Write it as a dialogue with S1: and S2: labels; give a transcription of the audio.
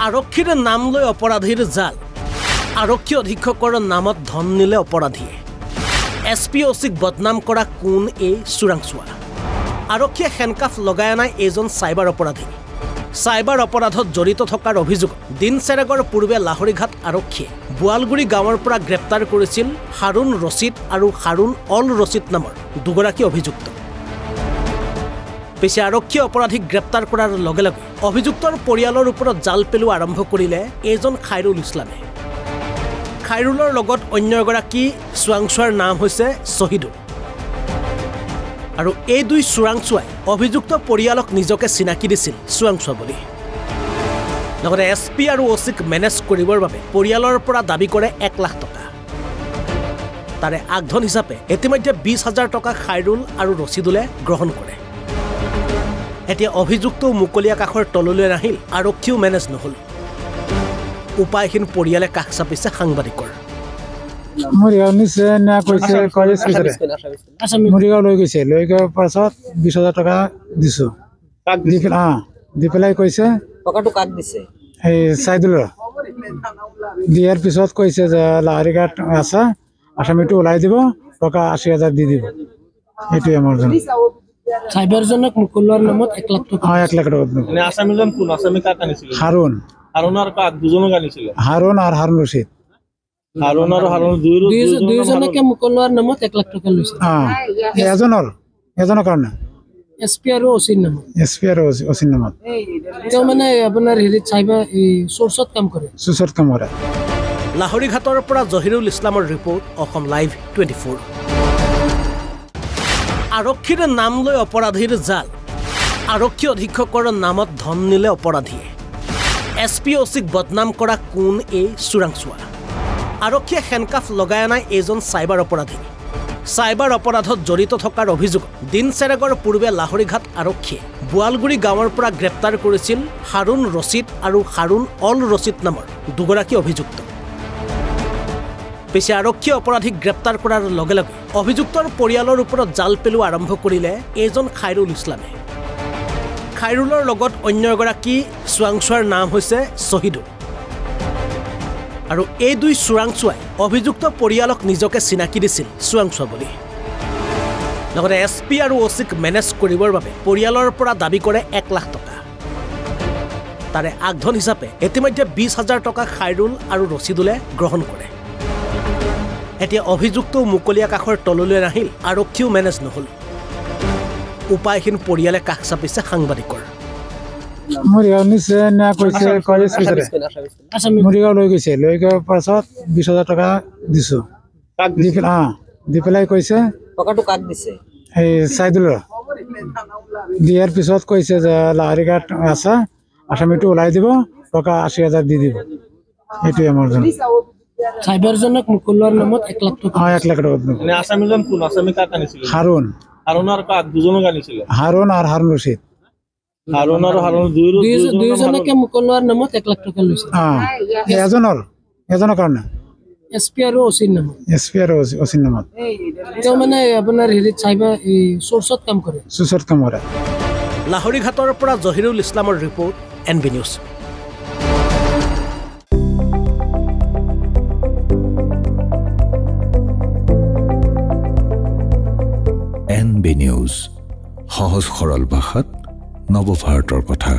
S1: আৰক্ষীৰ নাম লৈ অপৰাধীৰ জাল আৰক্ষী অধীক্ষকৰ নামত ধন নিলে অপৰাধীয়ে এছপিঅ'চিক বদনাম কৰা কোন এই চোৰাংচোৱা আৰক্ষীয়ে হেণ্ডকাফ লগাই আনাই এজন চাইবাৰ অপৰাধী চাইবাৰ অপৰাধত জড়িত থকাৰ অভিযোগ দিনচেৰেগৰ পূৰ্বে লাহৰীঘাট আৰক্ষীয়ে বোৱালগুৰি গাঁৱৰ পৰা গ্ৰেপ্তাৰ কৰিছিল হাৰুণ ৰছিদ আৰু হাৰুণ অল ৰছিদ নামৰ দুগৰাকী অভিযুক্ত পিছে আৰক্ষীয়ে অপৰাধীক গ্ৰেপ্তাৰ কৰাৰ লগে লগে অভিযুক্তৰ পৰিয়ালৰ ওপৰত জাল পেলোৱা আৰম্ভ কৰিলে এজন খাইৰুল ইছলামে খাইৰুলৰ লগত অন্য এগৰাকী চোৰাংচোৱাৰ নাম হৈছে শ্বহীদুল আৰু এই দুই চোৰাংচোৱাই অভিযুক্ত পৰিয়ালক নিজকে চিনাকি দিছিল চোৰাংচোৱা বুলি লগতে এছপি আৰু অচিক মেনেজ কৰিবৰ বাবে পৰিয়ালৰ পৰা দাবী কৰে 1 লাখ টকা তাৰে আগধন হিচাপে ইতিমধ্যে 20,000 টকা খাইৰুল আৰু ৰছিদুলে গ্ৰহণ কৰে এতিয়া অভিযুক্ত মুকলি আকাশৰ তললৈ নাহিল আৰক্ষীও মেনেজ নহল উপায়হীন পৰিয়ালে কাষ চাপিছে সাংবাদিকৰ
S2: মৰিগাঁও নিছে না কৈছে কলেজ মৰিগাঁও লৈ গৈছে লৈ গৈ পাছত 20,000 টকা দিছো দি পেলাই কৈছে
S3: টকাটো কাক দিছে
S2: এই চাইদুলৰ দিয়াৰ পিছত কৈছে যে লাহৰীঘাট আছে আসামিটো ওলাই দিব টকা 80,000 দি দিব এইটোৱে আমাৰ জন
S4: সাইবাৰজনক মুকলোৱাৰ নামত 1 লাখ টকা
S2: 1 লাখ টকা
S5: মানে আসামিজন কোন আসামি কাক আনিছিল
S2: হাৰুণ
S5: হাৰুণৰ কাক দুজনক আনিছিল
S2: হাৰুণ আৰু হাৰুণ ৰছিদ
S5: হাৰুণ আৰু হাৰুণ
S4: দুইজনকে মুকলোৱাৰ নামত 1 লাখ টকা লৈছে
S2: এজনৰ কাৰণে
S4: এছপি আৰু অচিৰ নামত
S2: এছপি আৰু অচিৰ নামত
S4: তেওঁ মানে আপোনাৰ হেৰিত চাইবাৰ সোৰ্চত কাম কৰে
S2: সোৰ্চত কাম কৰে
S1: লাহৰীঘাটৰ পৰা জহিৰুল ইছলামৰ ৰিপৰ্ট অসম লাইভ 24 আৰক্ষীৰ নাম লৈ অপৰাধীৰ জাল আৰক্ষী অধীক্ষকৰ নামত ধন নিলে অপৰাধীয়ে এছপিঅ'চিক বদনাম কৰা কোন এই চোৰাংচোৱা আৰক্ষীয়ে হেণ্ডকাফ লগাই আনাই এজন চাইবাৰ অপৰাধী চাইবাৰ অপৰাধত জড়িত থকাৰ অভিযোগ দিনচেৰেগৰ পূৰ্বে লাহৰীঘাট আৰক্ষীয়ে বোৱালগুৰি গাঁৱৰ পৰা গ্ৰেপ্তাৰ কৰিছিল হাৰুণ ৰছিদ আৰু হাৰুণ অল ৰছিদ নামৰ দুগৰাকী অভিযুক্ত পিছে আৰক্ষীয়ে অপৰাধীক গ্ৰেপ্তাৰ কৰাৰ লগে লগে অভিযুক্তৰ পৰিয়ালৰ ওপৰত জাল পেলোৱা আৰম্ভ কৰিলে এজন খাইৰুল ইছলামে খাইৰুলৰ লগত অন্য এগৰাকী চোৰাংচোৱাৰ নাম হৈছে শ্বহীদুল আৰু এই দুই চোৰাংচোৱাই অভিযুক্ত পৰিয়ালক নিজকে চিনাকি দিছিল চোৰাংচোৱা বুলি লগতে এছপি আৰু অচিক মেনেজ কৰিবৰ বাবে পৰিয়ালৰ পৰা দাবী কৰে 1 লাখ টকা তাৰে আগধন হিচাপে ইতিমধ্যে 20,000 টকা খাইৰুল আৰু ৰছিদুলে গ্ৰহণ কৰে এতিয়া অভিযুক্ত মুকলি আকাশৰ তললৈ নাহিল আৰক্ষীও মেনেজ নহল উপায়হীন পৰিয়ালে কাষ চাপিছে সাংবাদিকৰ
S2: মৰিগাঁও নিছে না কৈছে কলেজ মৰিগাঁও লৈ গৈছে লৈ গৈ পাছত 20,000 টকা দিছো দি পেলাই কৈছে
S3: টকাটো কাক দিছে
S2: এই চাইদুলৰ দিয়াৰ পিছত কৈছে যে লাহৰীঘাট আছে আসামিটো ওলাই দিব টকা 80,000 দি দিব এইটোৱে আমাৰ জন
S4: সাইবাৰজনক মুকলোৱাৰ নামত 1 লাখ টকা
S2: 1 লাখ টকা
S5: মানে আসামিজন কোন আসামি কাক আনিছিল
S2: হাৰুণ
S5: হাৰুণৰ কাক দুজনক আনিছিল
S2: হাৰুণ আৰু হাৰুণ ৰছিদ
S5: হাৰুণ আৰু হাৰুণ
S4: দুইজনকে মুকলোৱাৰ নামত 1 লাখ টকা লৈছে
S2: এজনৰ কাৰণে
S4: এছপি আৰু অচিৰ নামত
S2: এছপি আৰু অচিৰ নামত
S4: তেওঁ মানে আপোনাৰ হেৰিত চাইবাৰ সোৰ্চত কাম কৰে
S2: সোৰ্চত কাম কৰে
S1: লাহৰীঘাটৰ পৰা জহিৰুল ইছলামৰ report NB news
S6: NB news সহজ সৰল ভাষাত নৱভাৰতৰ কথা।